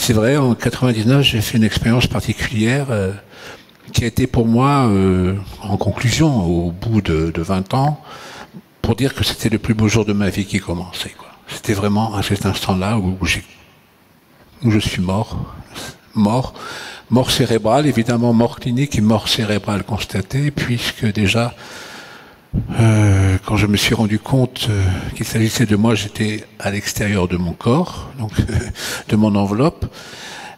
c'est vrai, en 99, j'ai fait une expérience particulière qui a été pour moi, en conclusion, au bout de 20 ans, pour dire que c'était le plus beau jour de ma vie qui commençait, quoi. C'était vraiment à cet instant-là où je suis mort cérébrale, évidemment mort clinique et mort cérébrale constatée, puisque déjà, quand je me suis rendu compte qu'il s'agissait de moi, j'étais à l'extérieur de mon corps, donc de mon enveloppe,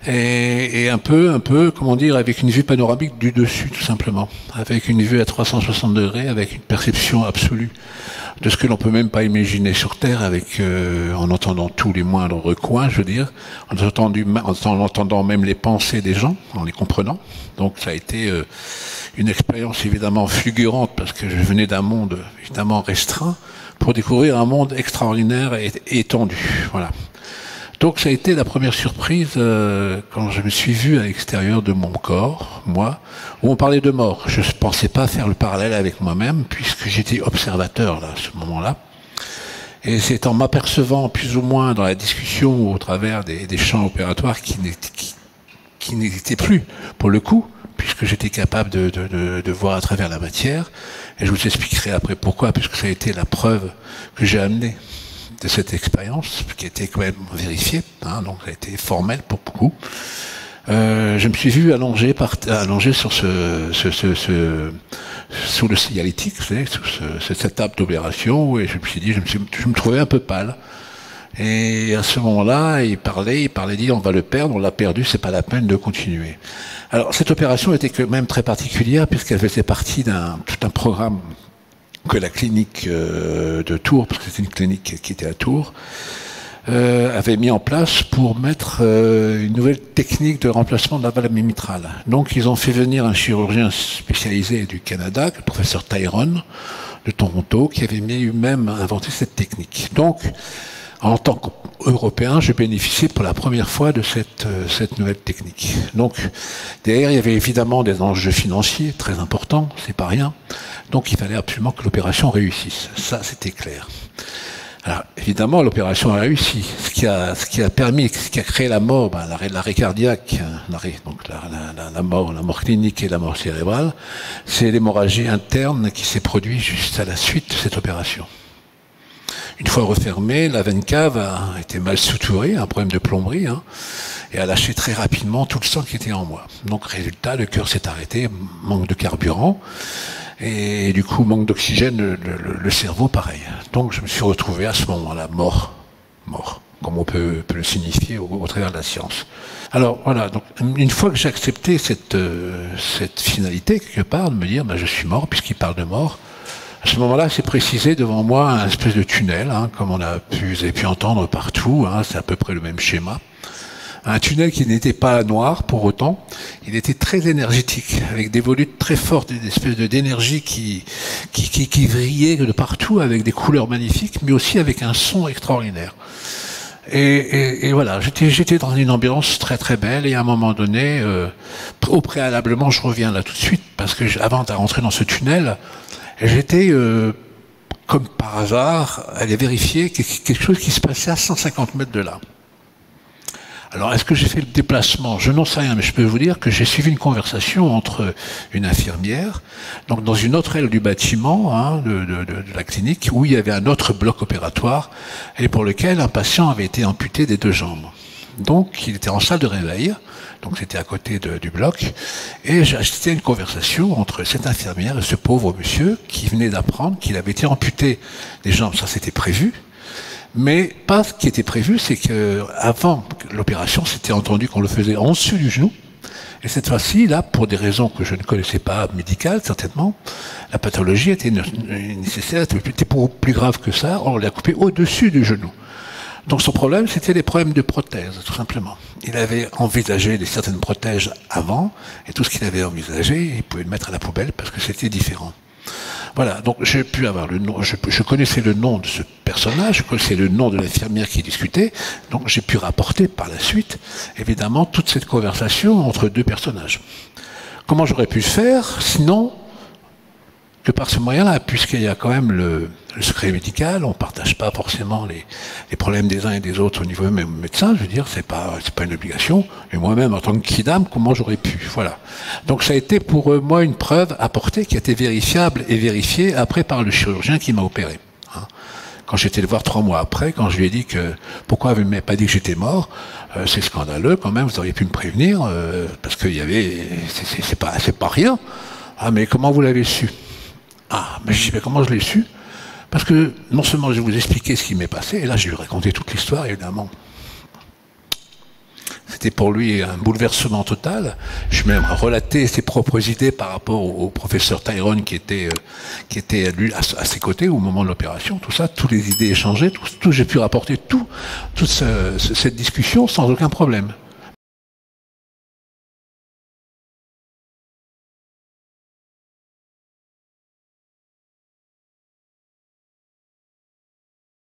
et un peu, comment dire, avec une vue panoramique du dessus, tout simplement, avec une vue à 360 degrés, avec une perception absolue de ce que l'on peut même pas imaginer sur Terre, avec en entendant tous les moindres recoins, je veux dire, en entendant même les pensées des gens, en les comprenant. Donc ça a été une expérience évidemment fulgurante, parce que je venais d'un monde évidemment restreint, pour découvrir un monde extraordinaire et étendu. Voilà. Donc ça a été la première surprise quand je me suis vu à l'extérieur de mon corps, moi, où on parlait de mort. Je ne pensais pas faire le parallèle avec moi-même, puisque j'étais observateur là, à ce moment-là. Et c'est en m'apercevant plus ou moins dans la discussion au travers des champs opératoires qui n'existaient plus, pour le coup, puisque j'étais capable de voir à travers la matière. Et je vous expliquerai après pourquoi, puisque ça a été la preuve que j'ai amenée de cette expérience, qui a été quand même vérifiée, hein, donc ça a été formel pour beaucoup. Je me suis vu allongé sur sous le signalétique, vous savez, sous cette table d'opération, et je me suis dit, je me trouvais un peu pâle. Et à ce moment-là, il parlait, dit, on va le perdre, on l'a perdu, c'est pas la peine de continuer. Alors, cette opération était quand même très particulière, puisqu'elle faisait partie tout un programme que la clinique de Tours, parce que c'était une clinique qui était à Tours, avait mis en place pour mettre une nouvelle technique de remplacement de la valve mitrale. Donc ils ont fait venir un chirurgien spécialisé du Canada, le professeur Tyrone de Toronto, qui avait lui-même inventé cette technique. Donc, en tant qu'Européen, j'ai bénéficié pour la première fois de cette nouvelle technique. Donc, derrière, il y avait évidemment des enjeux financiers très importants, c'est pas rien. Donc, il fallait absolument que l'opération réussisse. Ça, c'était clair. Alors, évidemment, l'opération a réussi. Ce qui a créé la mort, l'arrêt cardiaque, la mort clinique et la mort cérébrale, c'est l'hémorragie interne qui s'est produite juste à la suite de cette opération. Une fois refermée, la veine cave a été mal suturée, un problème de plomberie, hein, et a lâché très rapidement tout le sang qui était en moi. Donc, résultat, le cœur s'est arrêté, manque de carburant, et du coup, manque d'oxygène, le cerveau, pareil. Donc, je me suis retrouvé à ce moment-là, mort, comme on peut le signifier au travers de la science. Alors, voilà, donc, une fois que j'ai accepté cette finalité, quelque part, de me dire, je suis mort, puisqu'il parle de mort, à ce moment-là, c'est précisé devant moi un espèce de tunnel, hein, comme vous avez pu entendre partout, hein, c'est à peu près le même schéma. Un tunnel qui n'était pas noir pour autant, il était très énergétique, avec des volutes très fortes, des espèces d'énergie qui brillaient de partout, avec des couleurs magnifiques, mais aussi avec un son extraordinaire. Et voilà, j'étais dans une ambiance très très belle, et à un moment donné, au préalablement, je reviens là tout de suite, parce que avant de rentrer dans ce tunnel, j'étais, comme par hasard, allé vérifier quelque chose qui se passait à 150 mètres de là. Alors, est-ce que j'ai fait le déplacement? Je n'en sais rien, mais je peux vous dire que j'ai suivi une conversation entre une infirmière, donc dans une autre aile du bâtiment, hein, de la clinique, où il y avait un autre bloc opératoire, et pour lequel un patient avait été amputé des 2 jambes. Donc, il était en salle de réveil, donc c'était à côté du bloc, et j'ai assisté à une conversation entre cette infirmière et ce pauvre monsieur qui venait d'apprendre qu'il avait été amputé des jambes. Ça, c'était prévu. Mais pas ce qui était prévu, c'est qu'avant l'opération, c'était entendu qu'on le faisait en dessus du genou. Et cette fois-ci, là, pour des raisons que je ne connaissais pas, médicales certainement, la pathologie était nécessaire, était plus grave que ça, on l'a coupé au-dessus du genou. Donc son problème, c'était les problèmes de prothèses, tout simplement. Il avait envisagé certaines prothèses avant, et tout ce qu'il avait envisagé, il pouvait le mettre à la poubelle parce que c'était différent. Voilà, donc j'ai pu avoir le nom, je connaissais le nom de ce personnage, je connaissais le nom de l'infirmière qui discutait, donc j'ai pu rapporter par la suite, évidemment, toute cette conversation entre 2 personnages. Comment j'aurais pu le faire, sinon, que par ce moyen-là, puisqu'il y a quand même le secret médical, on ne partage pas forcément les problèmes des uns et des autres au niveau même médecin, je veux dire, c'est pas une obligation. Et moi-même, en tant que kidam, comment j'aurais pu, voilà. Donc ça a été pour moi une preuve apportée qui a été vérifiable et vérifiée après par le chirurgien qui m'a opéré. Hein. Quand j'étais le voir 3 mois après, quand je lui ai dit que pourquoi vous ne m'avez pas dit que j'étais mort, c'est scandaleux quand même, vous auriez pu me prévenir, parce qu'il y avait, c'est pas rien. Ah mais comment vous l'avez su? Ah, mais je dis, mais comment je l'ai su? Parce que non seulement je vais vous expliquer ce qui m'est passé, et là je lui ai raconté toute l'histoire, évidemment. C'était pour lui un bouleversement total. Je lui ai même relaté ses propres idées par rapport au professeur Tyrone qui était lui à ses côtés au moment de l'opération. Tout ça, toutes les idées échangées, tout j'ai pu rapporter toute cette discussion sans aucun problème.